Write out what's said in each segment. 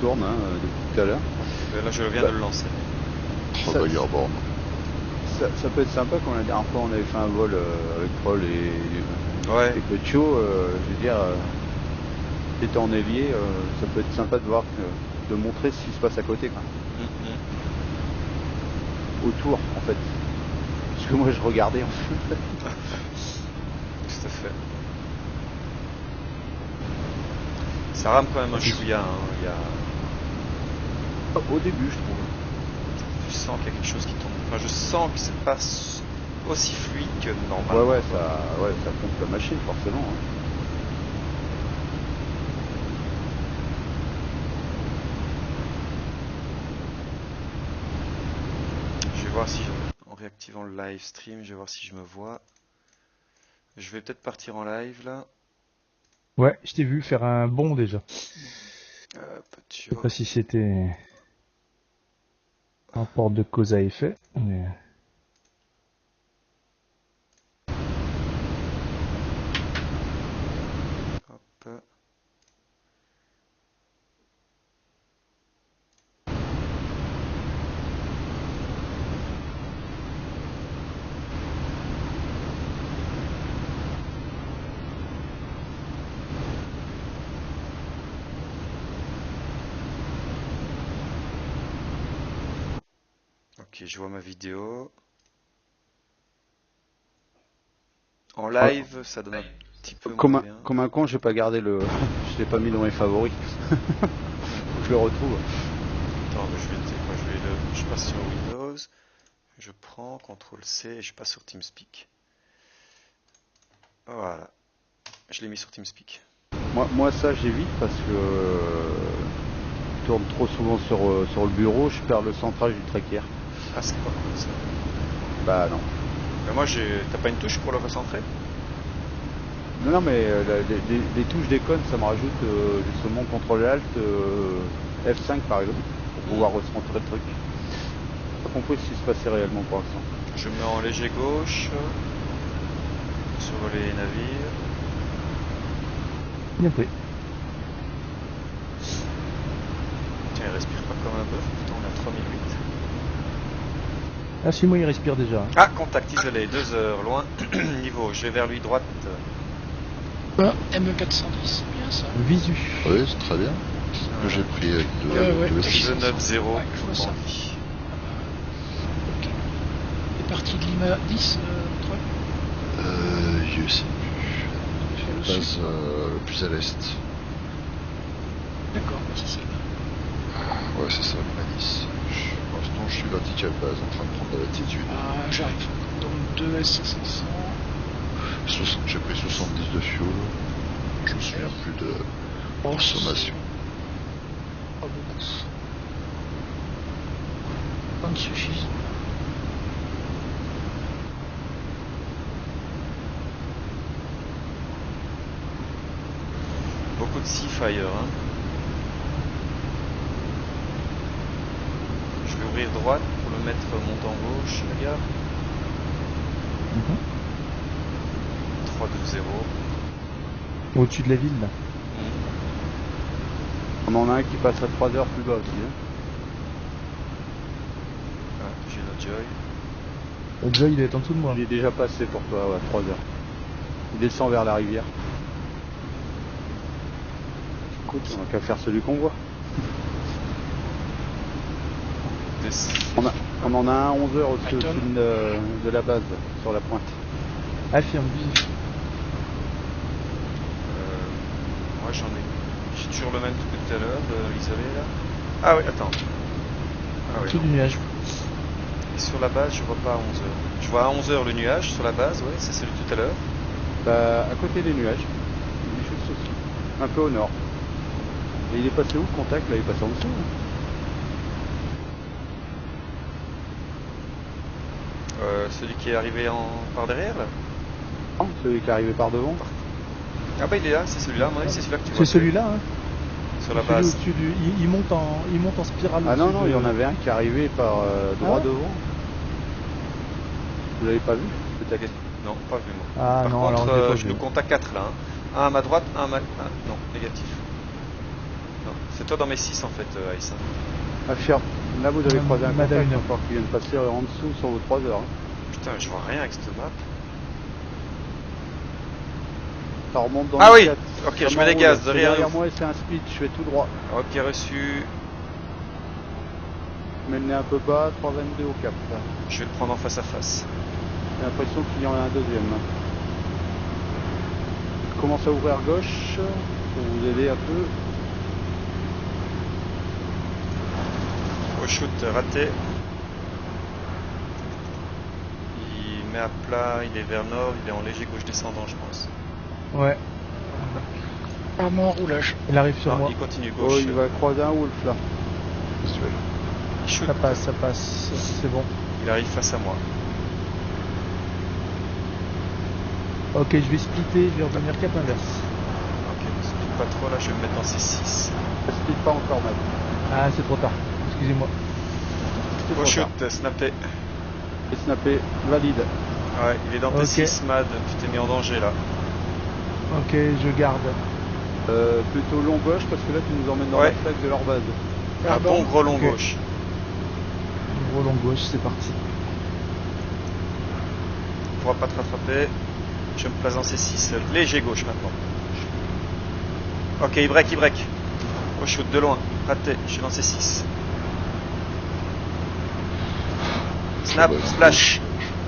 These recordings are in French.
tourne depuis tout à l'heure. Là je viens de le lancer. Ça, ça peut être sympa quand la dernière fois on avait fait un vol avec Paul et Cocho, je veux dire, étant en évier, ça peut être sympa de voir, de montrer ce qui se passe à côté quoi. Autour en fait. Parce que moi je regardais en fait. Tout à fait. Ça rame quand même un chouïa, hein. Il y a... Au début je trouve. Je sens qu'il y a quelque chose qui tombe. Enfin, je sens que c'est pas aussi fluide que normalement. Ouais, ça pompe la machine forcément. Hein. Je vais voir si, en réactivant le live stream, je vais voir si je me vois. Je vais peut-être partir en live là. Ouais, je t'ai vu faire un bond déjà. Je sais pas si c'était un rapport de cause à effet, mais... Hop. Ok, je vois ma vidéo. En live, ça donne un petit peu moins bien. Comme un con, j'ai pas gardé le... je l'ai pas mis dans mes favoris. Je le retrouve. Attends, je passe sur Windows. Je prends CTRL-C et je passe sur TeamSpeak. Voilà. Je l'ai mis sur TeamSpeak. Moi ça j'évite parce que je tourne trop souvent sur le bureau, je perds le centrage du tréquier. Ah, c'est pas cool ça. Bah non. Mais moi, t'as pas une touche pour le recentrer? Non, mais les touches d'icône, ça me rajoute justement CTRL-ALT, F5 par exemple, pour pouvoir recentrer le truc. J'ai pas compris ce qui se passait réellement pour l'instant. Je mets en léger gauche sur les navires. Bien pris. Tiens, il respire pas comme un bœuf, pourtant on a 3008. Ah si, moi il respire déjà. Ah, contact isolé, 2 heures, loin, niveau, je vais vers lui, droite. ME410, c'est bien ça. Visu. Oui, c'est très bien. J'ai pris deux 290, Ouais, je vois ça. Ok. Et parti de Lima 10, je sais plus. Je passe plus à l'est. D'accord, c'est celle-là. Ouais, c'est ça, Lima 10. Pour l'instant, je suis vertical base, en train de prendre de l'altitude. Ah, j'arrive. Donc 2 SC500. J'ai pris 70 de fuel. Je me souviens plus de consommation. Pas beaucoup. Pas me suffit. Beaucoup de Seafire, hein. Je vais ouvrir droite pour le mettre montant gauche, regarde. 320. Au-dessus de la ville, là. On en a un qui passe à 3 heures plus bas aussi. Hein. Ah, j'ai notre Joy. Le Joy, il est en dessous de moi. Il est déjà passé pour toi, ouais, 3 heures. Il descend vers la rivière. Écoute, on n'a qu'à faire celui qu'on voit. On en a un 11 heures au-dessus de la base, sur la pointe. Affirme, visu. Moi j'en ai. J'ai toujours le même truc que tout à l'heure, de l'isolé là. Ah oui, attends. Ah oui. Tout du nuage. Et sur la base, je vois pas à 11 heures. Je vois à 11 heures le nuage sur la base, ouais, c'est celui de tout à l'heure. Bah, à côté des nuages. Il est juste aussi. Un peu au nord. Et il est passé où le contact là? Il est passé en dessous. Celui qui est arrivé par derrière là. Non, celui qui est arrivé par devant. Ah bah il est là, c'est celui-là, moi c'est celui-là que tu vois. C'est celui-là, hein. Sur la base. Il monte en spirale. Ah non, il y en avait un qui est arrivé par droit devant. Vous l'avez pas vu peut-être? Non, pas vu moi. Ah par non, contre, alors je le compte à 4 là. Hein. Un à ma droite, un à ma... Ah, non, négatif. Non, c'est toi dans mes 6 en fait, Aïssa. Affirme. Là, vous avez croisé un contact Madame. encore qui vient de passer en dessous sur vos 3 heures. Hein. Putain, je vois rien avec cette map. Ça remonte dans Ah le oui. 4. Ok, Ça je mets les m'enroule. gaz, C'est derrière derrière nous. moi et c'est un speed, je fais tout droit. Ok, reçu. Je mets le nez un peu bas, 3,22 au cap. Là. Je vais le prendre en face à face. J'ai l'impression qu'il y en a un deuxième. Hein. Je commence à ouvrir gauche pour vous aider un peu. Au shoot, raté. Il met à plat, il est vers nord, il est en léger gauche descendant, je pense. Ouais. Armement en roulage. Il arrive sur Non, moi. il continue Oh, gauche. il va croiser un wolf là. Visuel. Il shoot. Ça passe. C'est bon. Il arrive face à moi. Ok, je vais splitter, je vais revenir cap inverse. Ok, ne split pas trop là, je vais me mettre dans ces 6. Je speed pas encore mal. Ah, c'est trop tard. Excusez-moi. Au shoot, snappé. Et snappé, valide. Ouais, il est dans tes Ok. 6, Mad. Tu t'es mis en danger là. Ok, je garde. Plutôt long gauche parce que là tu nous emmènes dans Ouais. la flaque de leur base. Un bon gros long Ok. gauche. Gros long gauche, c'est parti. Il pourra pas te rattraper. Je me place dans ces 6. Léger gauche maintenant. Ok, il break. Au shoot de loin. Raté. Je suis dans ces 6. Snap, splash.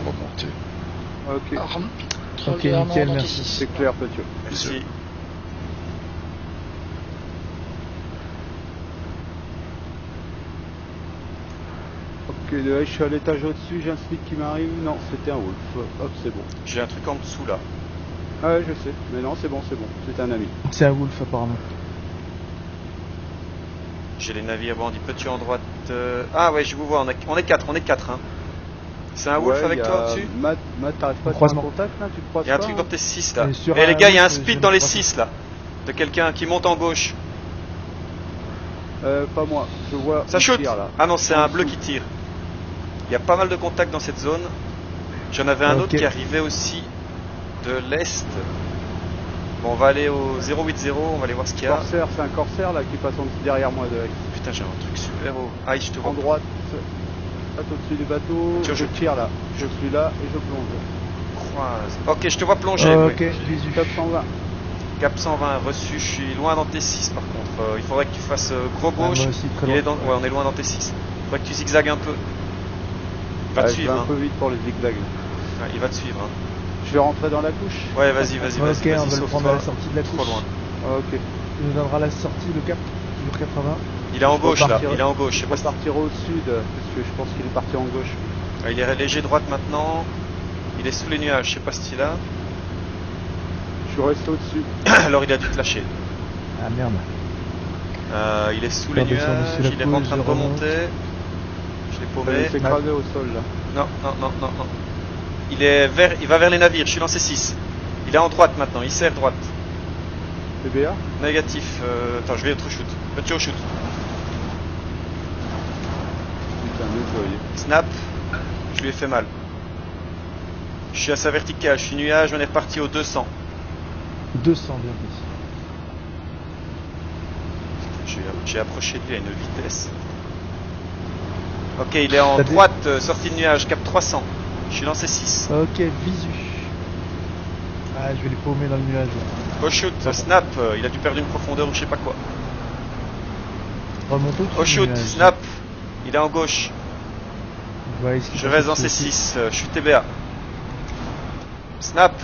Remonter. Ok, Arme. Ok, Armement nickel, dans tes merci. 6. c'est clair Petio. Merci. Ok, là, je suis à l'étage au-dessus, j'ai un speed qui m'arrive. Non, c'était un wolf. Hop, c'est bon. J'ai un truc en dessous là. Ah ouais, je sais. Mais non, c'est bon. C'est un ami. C'est un wolf apparemment. J'ai les navires bandits. Petit en droite. Ah ouais, je vous vois. On est 4. Hein. C'est un wolf Ouais, avec y a toi dessus. Matt, t'arrives pas à faire un Croisement. contact là? Tu te croises Il y a un pas, truc hein dans tes 6 là. Et sur Et les un gars, il y a un wolf, speed je dans me les croise. 6 là. De quelqu'un qui monte en gauche. Pas moi. Je vois. Ça un shoot. tir, là. Ah non, c'est En un bleu dessous. qui tire. Il y a pas mal de contacts dans cette zone. J'en avais un Ok. autre qui arrivait aussi de l'est. Bon, on va aller au 080, on va aller voir ce qu'il y a. Corsair, c'est un corsaire là qui passe en dessous derrière moi direct. Putain, j'ai un truc super haut. Ah, je te vois. En droite, au-dessus du bateau. Tiens, Je tire là. Je suis là et je plonge. Croise. Ok, je te vois plonger. Ok, oui. visu. 420. Cap 120 reçu. Je suis loin dans tes 6 par contre. Il faudrait que tu fasses gros Ah, gauche. moi aussi, très Il loin. est dans... Ouais, on est loin dans tes 6. Il faudrait que tu zigzagues un peu. Il va te Je vais suivre. un Hein. peu vite pour les zigzags. Ouais, il va te suivre. Hein. Je vais rentrer dans la couche. Ouais, vas-y. Ok, on va le prendre à la sortie de la Trop couche. loin. Ok. Il nous donnera la sortie, le cap. Toujours 80. Il est en Je peux gauche là. partir. Il est en gauche. Je sais Je pas vais si... partir au sud parce que je pense qu'il est parti en gauche. Il est léger droite maintenant. Il est sous les nuages. Je sais pas ce qu'il a. Je suis resté au-dessus. Alors il a dû te lâcher. Ah merde. Il est sous les Faire descendre nuages. dessus la Il est en couche, train de je remonte. remonter. Je l'ai Il paumé. s'est écrasé au sol là. Non. Il va vers les navires. Je suis dans ces 6. Il est en droite maintenant. Il sert droite. PBA. Négatif. Attends, je vais autre shoot. Petit au shoot. Putain, nettoyé. Snap. Je lui ai fait mal. Je suis à sa verticale. Je suis nuage. On est reparti au 200. 200 bien plus. J'ai approché de lui à une vitesse. Ok, il est en T'as dit- droite, sortie de nuage, cap 300. Je suis dans ces 6. Ok, visu. Ah, je vais les paumer dans le nuage. Au shoot, snap, il a dû perdre une profondeur ou je sais pas quoi. Remonte au-dessus Au du shoot, nuage. snap, il est en gauche. Ouais, est-ce qu'il Je passe reste dans au-dessus ces aussi 6, je suis TBA. Snap,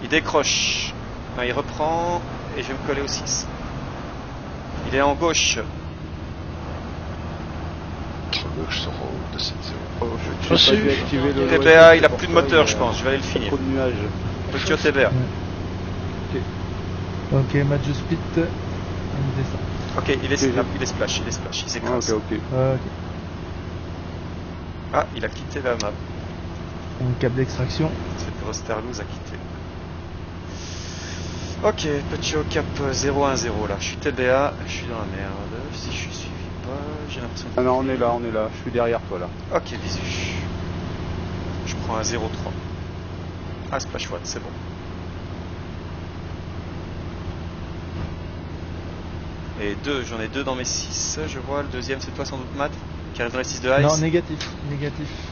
il décroche. Non, il reprend et je vais me coller au 6. Il est en gauche. Ultra gauche sur haut de 7-0. Oh, je Reçu. pas dû activer le TBA, il a c'est plus de pour ça, moteur, il je y a pense, je vais aller le finir. Trop de nuages. Petit au TBA. Ok, match de split. On descend. Ok, il est snap, il est splash, il Ah, s'écrase. ok. Ok. Ah, il a quitté la map. Un câble d'extraction. Cette grosse Starlouse a quitté. Ok, petit au cap 010 là. Je suis TBA, je suis dans la merde. Si je suis suivi pas, j'ai l'impression que... Ah non, on est là. Je suis derrière toi là. Ok, visu. Je prends un 0,3. Ah, splash watt, c'est bon. Et j'en ai 2 dans mes 6, je vois. Le deuxième, c'est toi sans doute, Matt, qui arrive dans les 6 de Ice. Non, négatif.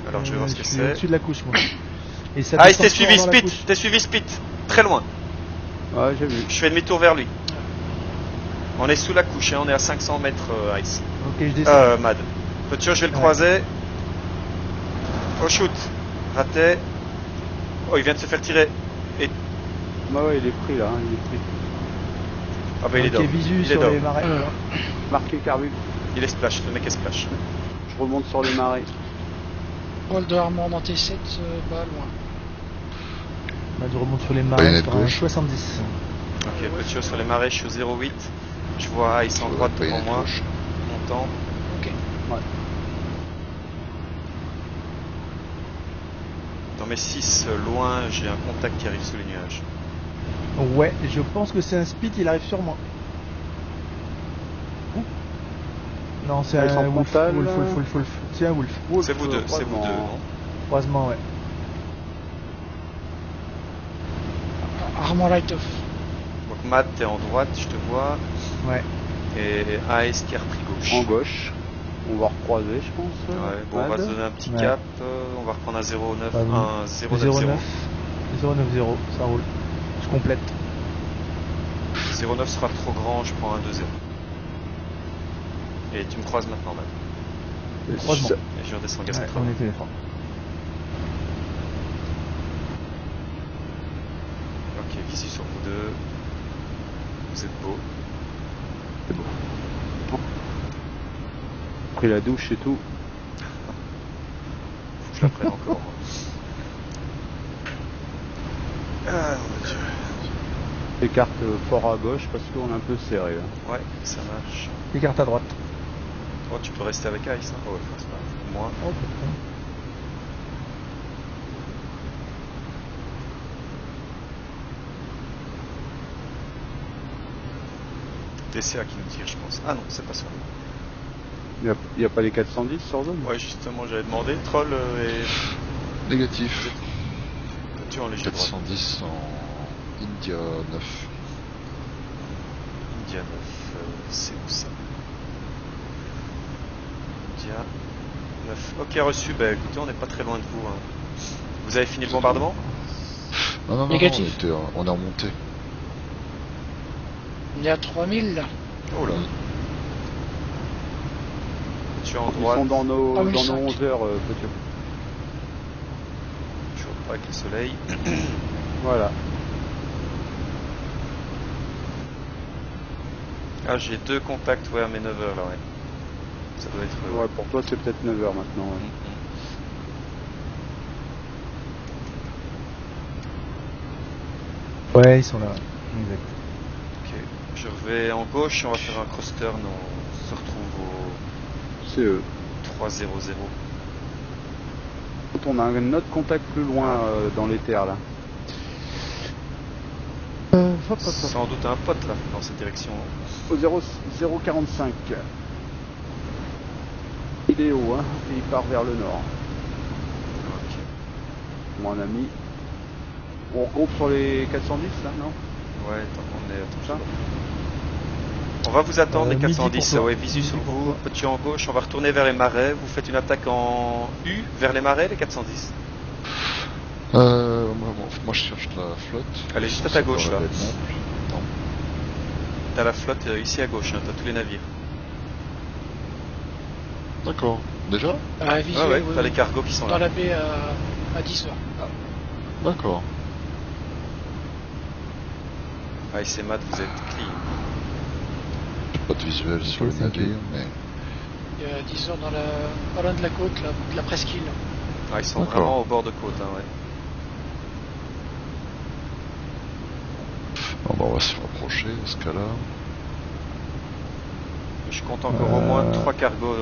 Alors je vais voir ce que Je suis c'est. au-dessus de la couche, moi. Et ça Ice, descend toujours dans la couche. t'es suivi Spit, très loin. Ouais, j'ai vu. Je fais demi-tour vers lui. On est sous la couche, hein, on est à 500 mètres, Ice. Ok, je descends. Mad. Petit, je vais le croiser. Oh shoot, raté. Oh, il vient de se faire tirer. Et... Bah ouais, il est pris là, hein, il est pris. Ah bah il est down. Visu Il est sur down. les marais. Marqué carbu. Il est splash, le mec est splash. Je remonte sur les marais. Paul de Armand dans T7, bas loin. Je remonte sur les marais Baïonnette sur un gauche. 70. Ok, petit sur les marais, je suis au 0,8. Je vois Ice en droite devant moi. Montant. Ok. Dans mes 6, loin, j'ai un contact qui arrive sous les nuages. Ouais, je pense que c'est un speed, il arrive sur moi. Non, c'est Ils sont un wolf. frontal. Wolf. C'est un wolf. C'est vous deux, non? Croisement, ouais. Armand light off. Donc Matt, t'es en droite, je te vois. Ouais. Et Ice qui a repris gauche. En gauche. On va recroiser, je pense. Ouais, bon, on va se donner un petit Ouais. cap. On va reprendre un 0,9. Ah oui. Un 0,90. 090, ça roule. Je complète. 0,9 sera trop grand, je prends un 2,0. Et tu me croises maintenant, Matt. Croisement. Et je redescends gaz Ouais, 80. on était les trois. Ok, visu sur vous deux. Vous êtes beau. C'est beau. Pris la douche et tout. Faut que je la prenne encore. Ah mon dieu. Écarte fort à gauche parce qu'on est un peu serré là. Ouais, ça marche. Écarte à droite. Oh, tu peux rester avec Ice, hein. Oh, ouais, c'est pas grave. Moi. Oh, putain. DCA qui nous tire, je pense. Ah non, c'est pas ça. Il n'y a pas les 410 sur zone. Ouais, justement, j'avais demandé. Troll et. Négatif. Tu en léger droit. 410 en India 9. India 9, c'est où ça? India 9. Ok, reçu. Bah écoutez, on n'est pas très loin de vous. Hein. Vous avez fini le bombardement? Non, Négatif. on est remonté. On est à 3000 là. Oh là. Tu es en Ils droite. sont dans nos, Ah oui, dans nos 5. 11 heures, petit. Toujours pas avec le soleil. Voilà. Ah, j'ai 2 contacts, ouais, à mes 9h là, ouais. Ça doit être. Ouais, pour toi c'est peut-être 9 heures maintenant. Ouais. Ouais, ils sont là. Exact. Ok, je vais en gauche, on va faire un cross turn, on se retrouve au C'est eux. 3-0-0. On a un autre contact plus loin dans les terres là. Sans doute un pote là, dans cette direction. Au 0,45. Il est haut, hein, et il part vers le nord. Ok. Mon ami. On regroupe sur les 410 là, non? Ouais, attends, on est. Attends, Ça on va vous attendre les midi 410, pour toi. ouais, visu sur Midi pour vous, toi. petit en gauche, on va retourner vers les marais, vous faites une attaque en U vers les marais, les 410. Moi je cherche la flotte. Elle est juste à ta gauche là. Non. T'as la flotte ici à gauche, hein, t'as tous les navires. D'accord. Déjà? Ah, visuel, Ah ouais, oui, t'as oui. les cargos qui sont Dans là. la baie à 10h. D'accord. Ah, et c'est Matt, vous êtes clean. Pas de visuel sur les c'est ok. navires, mais. Il y a 10h dans la... pas loin de la côte, là, de la presqu'île. Ah, ils sont D'accord. vraiment au bord de côte, hein, ouais. Bon, bah, on va se rapprocher dans ce cas-là. Je compte encore au moins 3 cargos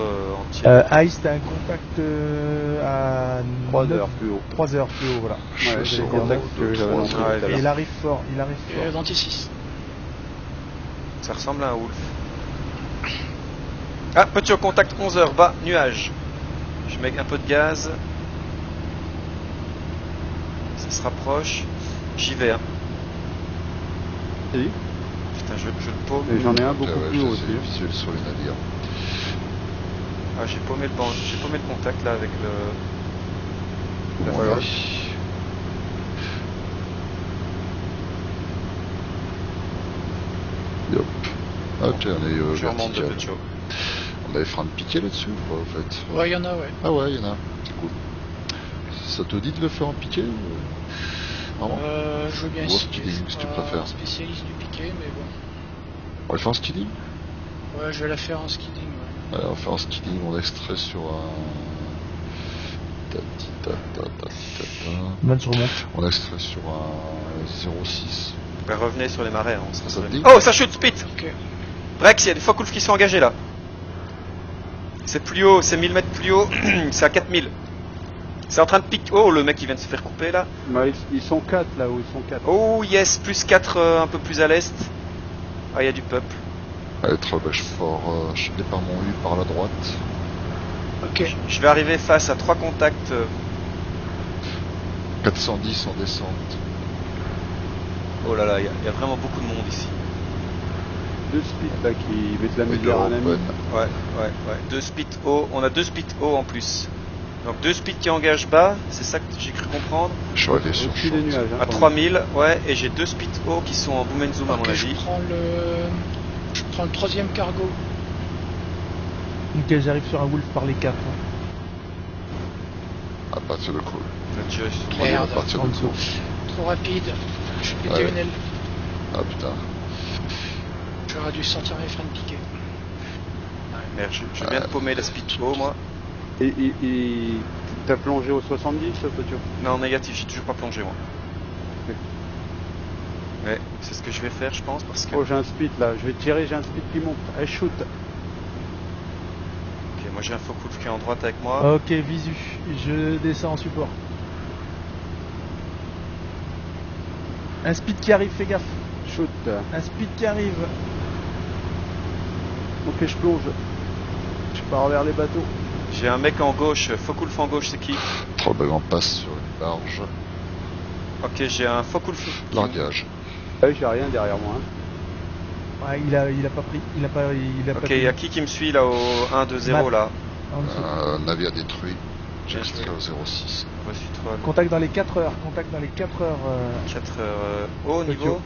entiers. Ice, t'as un contact à 3 9 heures plus haut. 3 heures plus haut, voilà. Je Ouais, suis c'est le sur contact que j'avais lancé tout à Ouais, l'heure. Et il arrive fort, Et dans T6. Ça ressemble à un wolf. Ah, petit au contact 11h, bas, nuage. Je mets un peu de gaz. Ça se rapproche. J'y vais, hein. Si. Putain, je le paume. Et j'en ai un beaucoup Ouais, plus je haut les aussi. ai visuels sur les navires. Ah, j'ai paumé le contact là avec le... la Ouais. flotte. Hop. Ah tiens, on est Je remonte de vertical. Petcho. On avait frein de piqué là-dessus ou pas en fait? Ouais, il y en a, ouais. Ah ouais, il y en a un. Cool. Ça te dit de le faire en piqué ou... Vraiment Je veux bien Ou en essayer. speeding, Je si suis tu pas préfères. spécialiste du piqué, mais bon. On va le faire en speeding? Ouais, je vais la faire en skidding, ouais. Ouais, on va faire en speeding, on extrait sur un... Là, je remonte. On extrait sur un 0,6. Ben, revenez sur les marais, hein, on sera Ça sur te les- dit? Oh, ça chute, speed. Ok. Brex, il y a des Focke-Wulf qui sont engagés là. C'est plus haut, c'est 1000 mètres plus haut, c'est à 4000. C'est en train de piquer. Oh, le mec il vient de se faire couper là. Bah, ils sont 4 là-haut, ils sont 4. Oh yes, plus 4 un peu plus à l'est. Ah, il y a du peuple. Allez, je départ mon U par la droite. Ok. Je vais arriver face à 3 contacts. 410 en descente. Oh là là, il y a vraiment beaucoup de monde ici. 2 speed là qui mettent la Oui, misère à un de ami. open. Ouais. 2 speed haut, on a 2 speed haut en plus. Donc 2 speed qui engagent bas, c'est ça que j'ai cru comprendre. Je suis arrivé sur Au-dessus des short. nuages. Hein, À quand 3000, ouais, et j'ai 2 speed haut qui sont en boom and zoom à mon Ok, avis. je prends le troisième cargo. Ok, j'arrive sur un Wolf par les 4. À partir de call. Just- Troisième à Merde. partir de En dessous. call. Trop rapide. Je vais péter Ouais. une aile. Ah putain. J'aurais dû sentir mes freins de piqué. Merde, je viens de paumer la speed haut moi. Et t'as plongé au 70, Potio? Non, négatif, j'ai toujours pas plongé moi. Ok. Ouais, c'est ce que je vais faire je pense parce que... Oh, j'ai un speed là, je vais tirer, j'ai un speed qui monte. Allez, shoot. Ok, moi j'ai un Focke-Wulf qui est en droite avec moi. Ok, visu. Je descends en support. Un speed qui arrive, fais gaffe. Shoot. Un speed qui arrive. Ok, je plonge. Je pars vers les bateaux. J'ai un mec en gauche, Focke-Wulf en gauche, c'est qui? Trollbug en passe sur une barge. Ok, j'ai un Focke-Wulf. Largage. Ah oui, j'ai rien derrière moi. Hein. Ouais, il a pas pris. Il a pas Ok, pris. il y a qui me suit là au 1-2-0 Matt. là? En dessous. Navire détruit. J'ai Bien extrait au 06. Reçu 3, Contact dans les 4 heures. Contact dans les 4 heures. 4 heures. Haut Tokyo. niveau?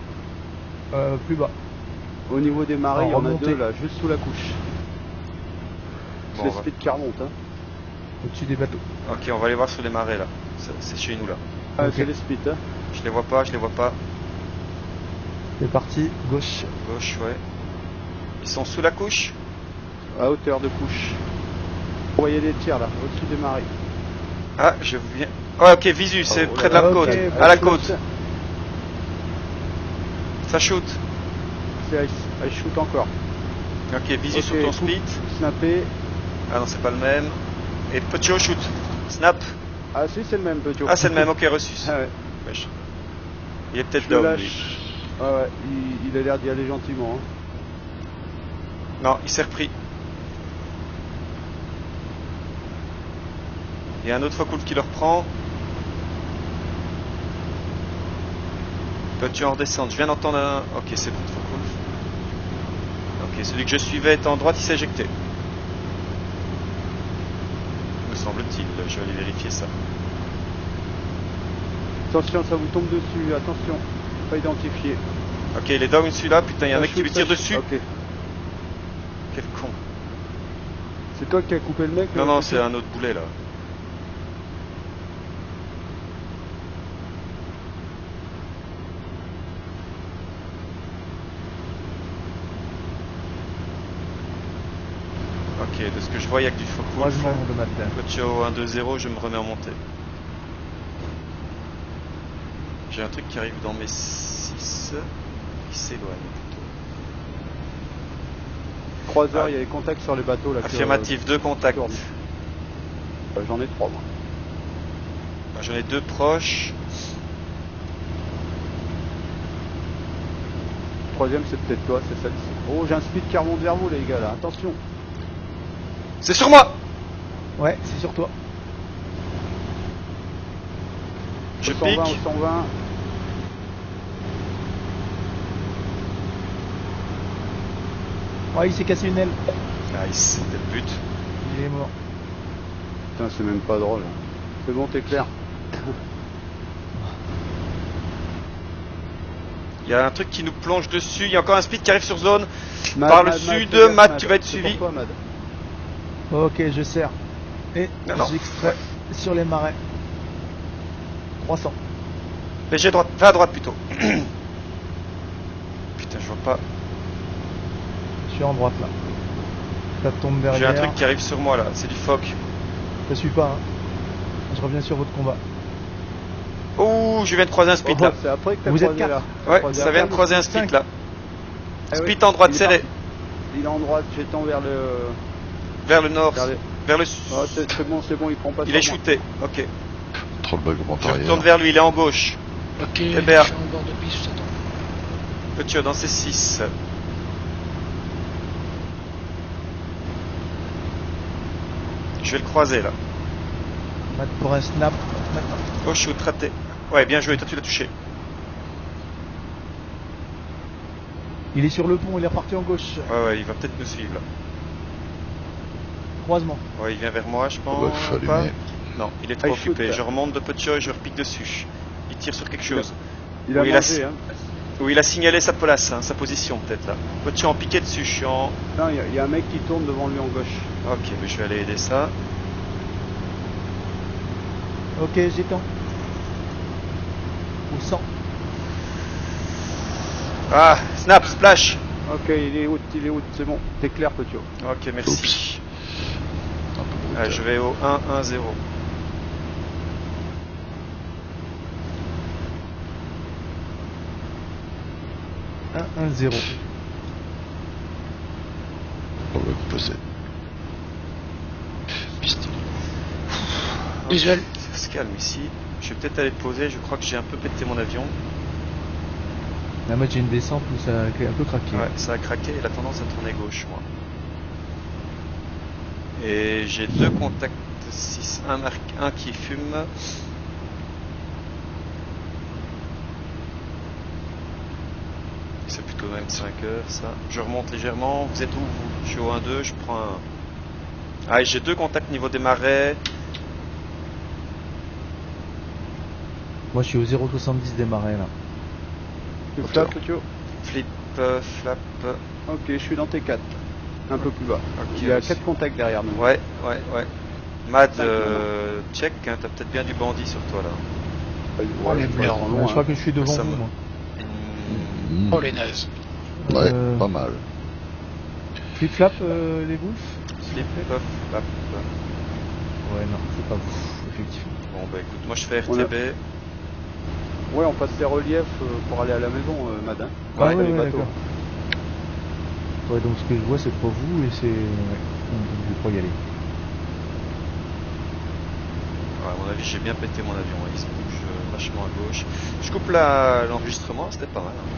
Plus bas. Au niveau des marées, En il y en a remontée. 2 là, juste sous la couche. C'est Bon, le on va- speed qui remonte. Hein. Au-dessus des bateaux. Ok, on va aller voir sur les marais là. C'est chez nous là. Ah, Ok. c'est les speeds. Hein. Je les vois pas, je les vois pas. C'est parti. Gauche. Gauche, ouais. Ils sont sous la couche? À hauteur de couche. Vous voyez les tirs là, au-dessus des marées. Ah, je viens. Oh, ok, visu, c'est Oh, près de la ok, côte. bah, À la shoot. côte. Ça shoot. C'est ice. I shoot encore. Ok, visu Ok, sur ton coup. speed. Snappé. Ah non, c'est pas le même. Et Petio shoot. Snap. Ah si, c'est le même Petio. Ah, c'est le même, ok, reçu. Ah ouais. Wesh. Il est peut-être Je le down lui. lâche. Ah ouais, il a l'air d'y aller gentiment. Hein. Non, il s'est repris. Il y a un autre Focke-Wulf qui le reprend. Peux-tu en redescendre? Je viens d'entendre un... Ok, c'est bon, Focke-Wulf. Ok, celui que je suivais est en droite, il s'est éjecté. Me semble-t-il, je vais aller vérifier ça. Attention, ça vous tombe dessus, attention. Pas identifié. Ok, il est down celui-là, putain, il y a un Ça mec qui shoot, lui ça tire shoot. dessus. Ok. Quel con. C'est toi qui as coupé le mec Non, le non, Petio c'est un autre boulet là. Ok, de ce que je vois, il y a que du Focke-Wulf. Croisement de matin. Petio 1-2-0, je me remets en montée. J'ai un truc qui arrive dans mes 6 qui s'éloigne plutôt. 3 heures, Ah. il y a des contacts sur les bateaux là. que- Affirmatif, 2 contacts. tourne. J'en ai 3 moi. J'en ai 2 proches. Troisième, c'est peut-être toi, c'est celle-ci. Oh, j'ai un speed qui remonte vers vous les gars là, attention. C'est sur moi! Ouais, c'est sur toi. Je Au 120, pique. au 120. Oh, il s'est cassé une aile. Nice, c'était le but. Il est mort. Putain, c'est même pas drôle. C'est bon, t'es clair. Il y a un truc qui nous plonge dessus. Il y a encore un speed qui arrive sur zone. Par le sud, Matt, tu vas être suivi. Toi, Mad. Ok, je serre. Et Non. j'extrais sur les marais. 300. Léger droite, va à droite plutôt. Putain, je vois pas. Je suis en droite là. Ça tombe J'ai derrière. un truc qui arrive sur moi là, c'est du phoque. Ça suit pas. Hein. Je reviens sur votre combat. Oh, je viens de croiser un speed Oh, là. c'est après que t'as Vous êtes croisé quatre. là. Ouais, Croisé ça vient de après, croiser un Cinq. speed là. Ah oui, Speed en droite il est serré. parti. Il est en droite, j'étends vers le... Vers le nord. Vers le... Vers le Oh, c'est bon, il prend pas Il est sur moi. shooté. Ok. Trop le bagement Je arrière. retourne vers lui, il est en gauche. Eh Ok, ben, je suis en bord de piste, j'attends. Petit dans ses 6. Je vais le croiser là. Matt pour un snap. Maintenant. Oh, shoot, raté. Ouais, bien joué, toi tu l'as touché. Il est sur le pont, il est reparti en gauche. Ouais, il va peut-être nous suivre là. Croisement. Ouais, il vient vers moi, je pense. Ouais, faut Pas. allumer. Non, il est trop Ah, il shoot, occupé. là. Je remonte de petit et je repique dessus. Il tire sur quelque chose. Il a Oui, mangé, hein. Oui, il a signalé sa place, hein, sa position peut-être là. Petit en piqué dessus, je suis en. Non, il y a un mec qui tourne devant lui en gauche. Ok, mais je vais aller aider ça. Ok, j'étends. Ou 100. Ah, snap, splash. Ok, il est out, c'est bon. T'es clair, Petit. Ok, merci. Un peu Ah, brutal. je vais au 1-1-0. Un 1-0. On va composer. Piste. Visuel. Ça se calme ici. Je vais peut-être aller poser, je crois que j'ai un peu pété mon avion. Là, moi j'ai une descente où ça a un peu craqué. Ouais, ça a craqué, il a tendance à tourner gauche, moi. Et j'ai deux contacts 6, un qui fume. C'est plutôt 25 heures ça. Je remonte légèrement. Vous êtes où vous? Je suis au 1-2, je prends un. Ah, et j'ai deux contacts niveau des marais. Moi je suis au 0,70 des marais là. Tu flappes, Petit. Flip, flap. Ok, je suis dans T4. Un peu plus bas. Ok, Il y a aussi. 4 contacts derrière nous. Ouais. Mad, Cinq, check, hein, t'as peut-être bien du bandit sur toi là. Ouais, les je merde. prends Je loin, crois hein. que je suis devant Ça vous me- moi. Hmm. Oh les nazes. Ouais, pas mal. Flip flap les bouffes. Flip, flap. Ouais non, c'est pas vous, effectivement. Bon bah écoute, moi je fais On a- RTB. Ouais, on passe les reliefs pour aller à la maison, Madin. Ah Ouais, ouais, les ouais, bateaux. d'accord. Ouais, donc ce que je vois c'est pas vous et c'est... Ouais, donc je vais pas y aller. Ouais, à mon avis, j'ai bien pété mon avion. Il se bouge vachement à gauche. Je coupe l'enregistrement, c'était pas mal. Hein.